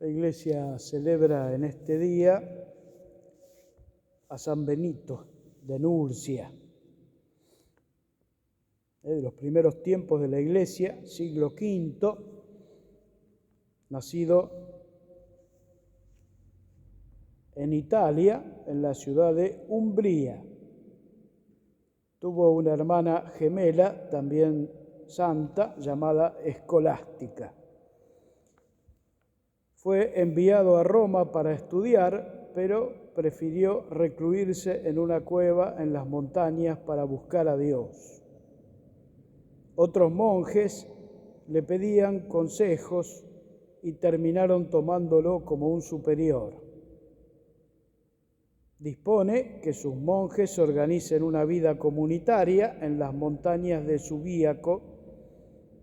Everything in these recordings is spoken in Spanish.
La Iglesia celebra en este día a San Benito de Nurcia. De los primeros tiempos de la Iglesia, siglo V, nacido en Italia, en la ciudad de Umbría. Tuvo una hermana gemela, también santa, llamada Escolástica. Fue enviado a Roma para estudiar, pero prefirió recluirse en una cueva en las montañas para buscar a Dios. Otros monjes le pedían consejos y terminaron tomándolo como un superior. Dispone que sus monjes organicen una vida comunitaria en las montañas de Subiaco,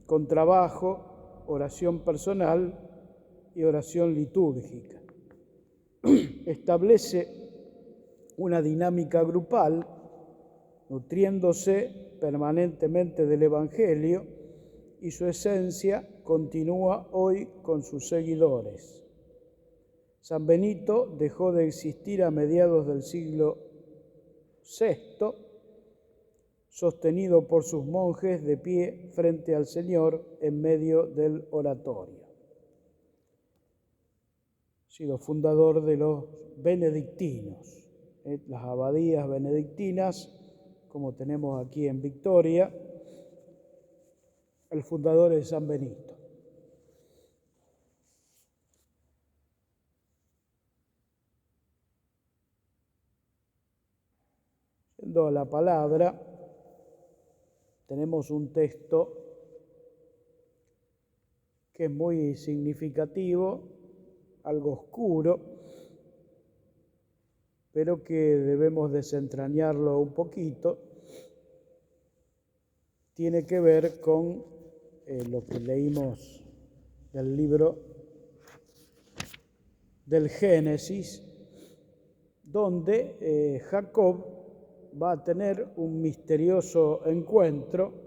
con trabajo, oración personal y oración litúrgica. Establece una dinámica grupal, nutriéndose permanentemente del Evangelio, y su esencia continúa hoy con sus seguidores. San Benito dejó de existir a mediados del siglo VI, sostenido por sus monjes de pie frente al Señor en medio del oratorio. Ha sido fundador de los benedictinos, las abadías benedictinas, como tenemos aquí en Victoria. El fundador es San Benito. Yendo a la palabra, tenemos un texto que es muy significativo, algo oscuro, pero que debemos desentrañarlo un poquito. Tiene que ver con lo que leímos del libro del Génesis, donde Jacob va a tener un misterioso encuentro.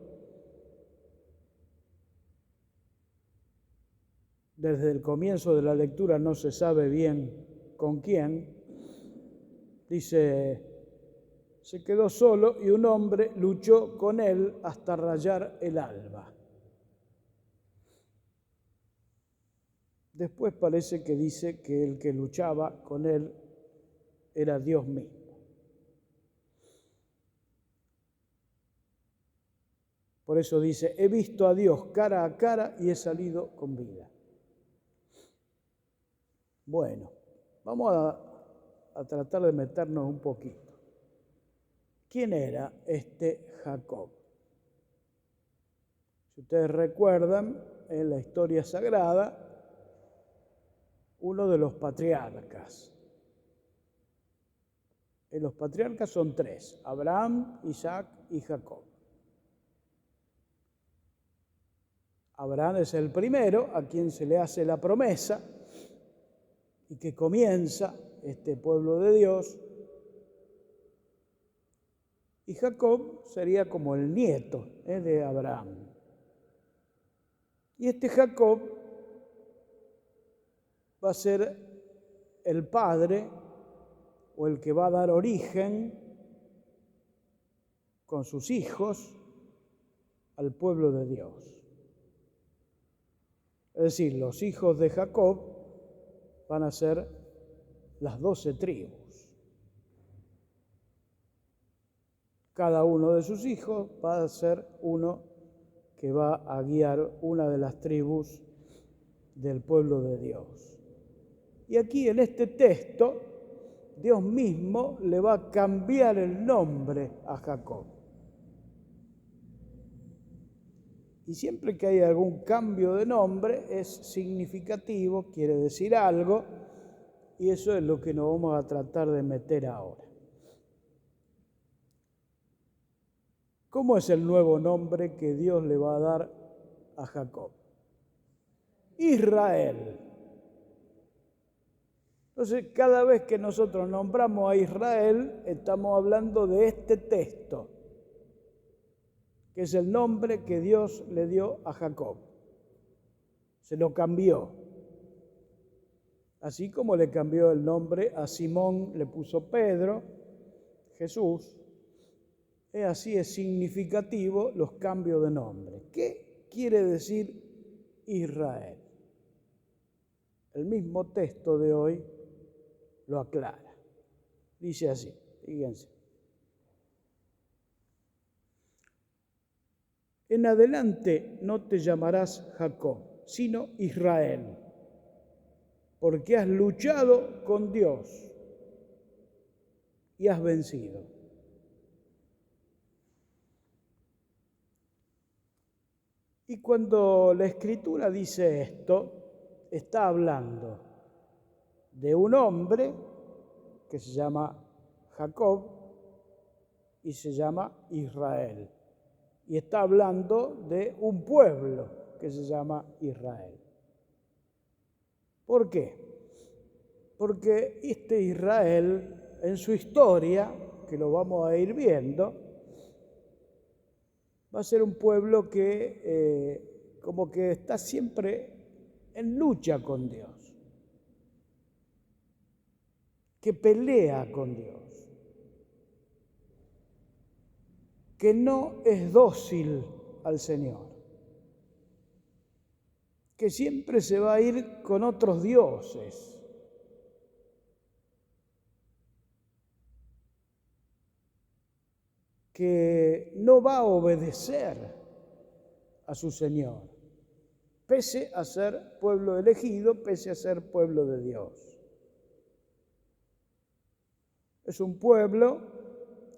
Desde el comienzo de la lectura no se sabe bien con quién. Dice, se quedó solo y un hombre luchó con él hasta rayar el alba. Después parece que dice que el que luchaba con él era Dios mismo. Por eso dice, he visto a Dios cara a cara y he salido con vida. Bueno, vamos a tratar de meternos un poquito. ¿Quién era este Jacob? Si ustedes recuerdan, en la historia sagrada, uno de los patriarcas. Los patriarcas son tres: Abraham, Isaac y Jacob. Abraham es el primero a quien se le hace la promesa y que comienza este pueblo de Dios. Y Jacob sería como el nieto de Abraham. Y este Jacob va a ser el padre o el que va a dar origen con sus hijos al pueblo de Dios. Es decir, los hijos de Jacob van a ser las 12 tribus. Cada uno de sus hijos va a ser uno que va a guiar una de las tribus del pueblo de Dios. Y aquí en este texto, Dios mismo le va a cambiar el nombre a Jacob. Y siempre que hay algún cambio de nombre es significativo, quiere decir algo, y eso es lo que nos vamos a tratar de meter ahora. ¿Cómo es el nuevo nombre que Dios le va a dar a Jacob? Israel. Entonces, cada vez que nosotros nombramos a Israel, estamos hablando de este texto, que es el nombre que Dios le dio a Jacob. Se lo cambió. Así como le cambió el nombre a Simón, le puso Pedro, Jesús, así es significativo los cambios de nombre. ¿Qué quiere decir Israel? El mismo texto de hoy lo aclara. Dice así, fíjense. En adelante no te llamarás Jacob, sino Israel, porque has luchado con Dios y has vencido. Y cuando la Escritura dice esto, está hablando de un hombre que se llama Jacob y se llama Israel. Y está hablando de un pueblo que se llama Israel. ¿Por qué? Porque este Israel, en su historia, que lo vamos a ir viendo, va a ser un pueblo que como que está siempre en lucha con Dios, que pelea con Dios, que no es dócil al Señor, que siempre se va a ir con otros dioses, que no va a obedecer a su Señor, pese a ser pueblo elegido, pese a ser pueblo de Dios. Es un pueblo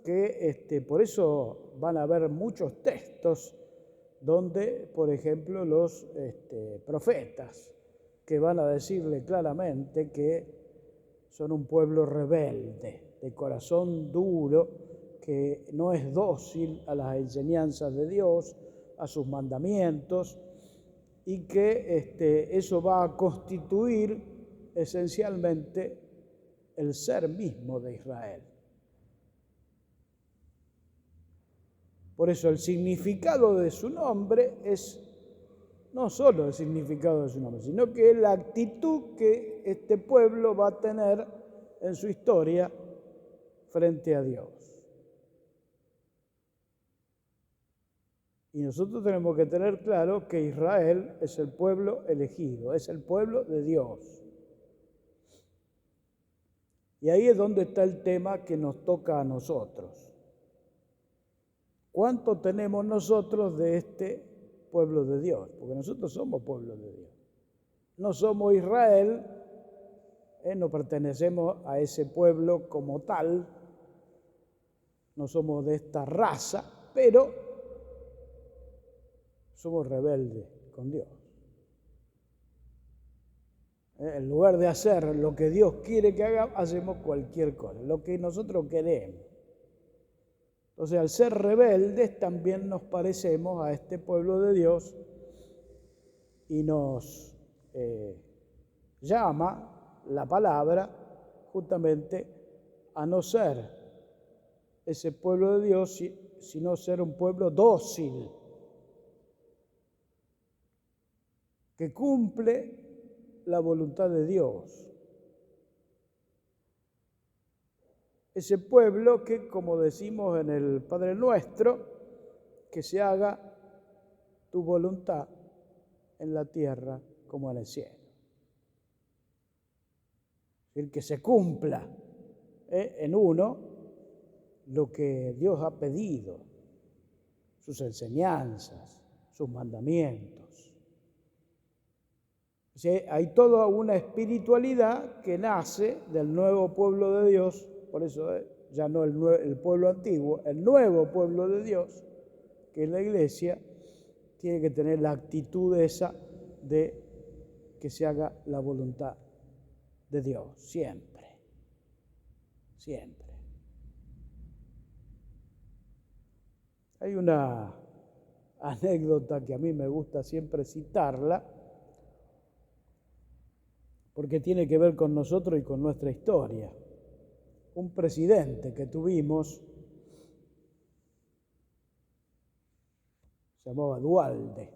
que por eso van a haber muchos textos donde, por ejemplo, los profetas que van a decirle claramente que son un pueblo rebelde, de corazón duro, que no es dócil a las enseñanzas de Dios, a sus mandamientos, y que eso va a constituir esencialmente el ser mismo de Israel. Por eso el significado de su nombre es no solo el significado de su nombre, sino que la actitud que este pueblo va a tener en su historia frente a Dios. Y nosotros tenemos que tener claro que Israel es el pueblo elegido, es el pueblo de Dios. Y ahí es donde está el tema que nos toca a nosotros. ¿Cuánto tenemos nosotros de este pueblo de Dios? Porque nosotros somos pueblo de Dios. No somos Israel, no pertenecemos a ese pueblo como tal, no somos de esta raza, pero somos rebeldes con Dios. En lugar de hacer lo que Dios quiere que haga, hacemos cualquier cosa, lo que nosotros queremos. Entonces, al ser rebeldes, también nos parecemos a este pueblo de Dios y nos llama la palabra justamente a no ser ese pueblo de Dios, sino ser un pueblo dócil, que cumple la voluntad de Dios. Ese pueblo que, como decimos en el Padre Nuestro, que se haga tu voluntad en la tierra como en el cielo. Es decir, que se cumpla en uno lo que Dios ha pedido, sus enseñanzas, sus mandamientos. O sea, hay toda una espiritualidad que nace del nuevo pueblo de Dios, por eso ya no el pueblo antiguo, el nuevo pueblo de Dios, que es la iglesia, tiene que tener la actitud esa de que se haga la voluntad de Dios, siempre, siempre. Hay una anécdota que a mí me gusta siempre citarla, porque tiene que ver con nosotros y con nuestra historia. Un presidente que tuvimos se llamaba Duhalde.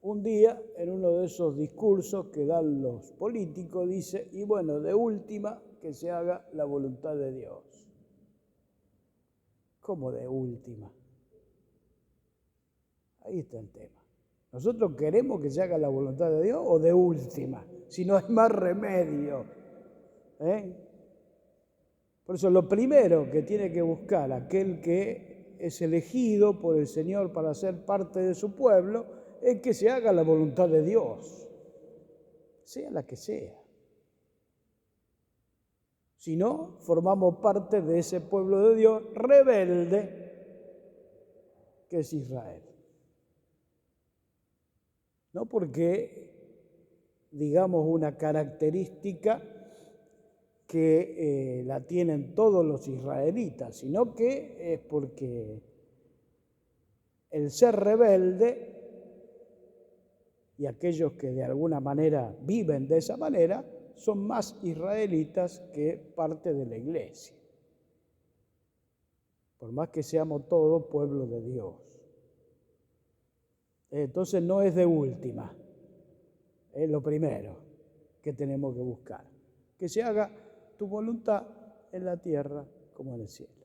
un día, en uno de esos discursos que dan los políticos, dice, y bueno, de última, que se haga la voluntad de Dios. ¿Cómo de última? Ahí está el tema. ¿Nosotros queremos que se haga la voluntad de Dios o de última? Si no hay más remedio. Por eso lo primero que tiene que buscar aquel que es elegido por el Señor para ser parte de su pueblo es que se haga la voluntad de Dios, sea la que sea. Si no, formamos parte de ese pueblo de Dios rebelde que es Israel. No porque, digamos, una característica que la tienen todos los israelitas, sino que es porque el ser rebelde y aquellos que de alguna manera viven de esa manera son más israelitas que parte de la iglesia. Por más que seamos todos pueblo de Dios. Entonces no es de última, es lo primero que tenemos que buscar. Que se haga tu voluntad en la tierra como en el cielo.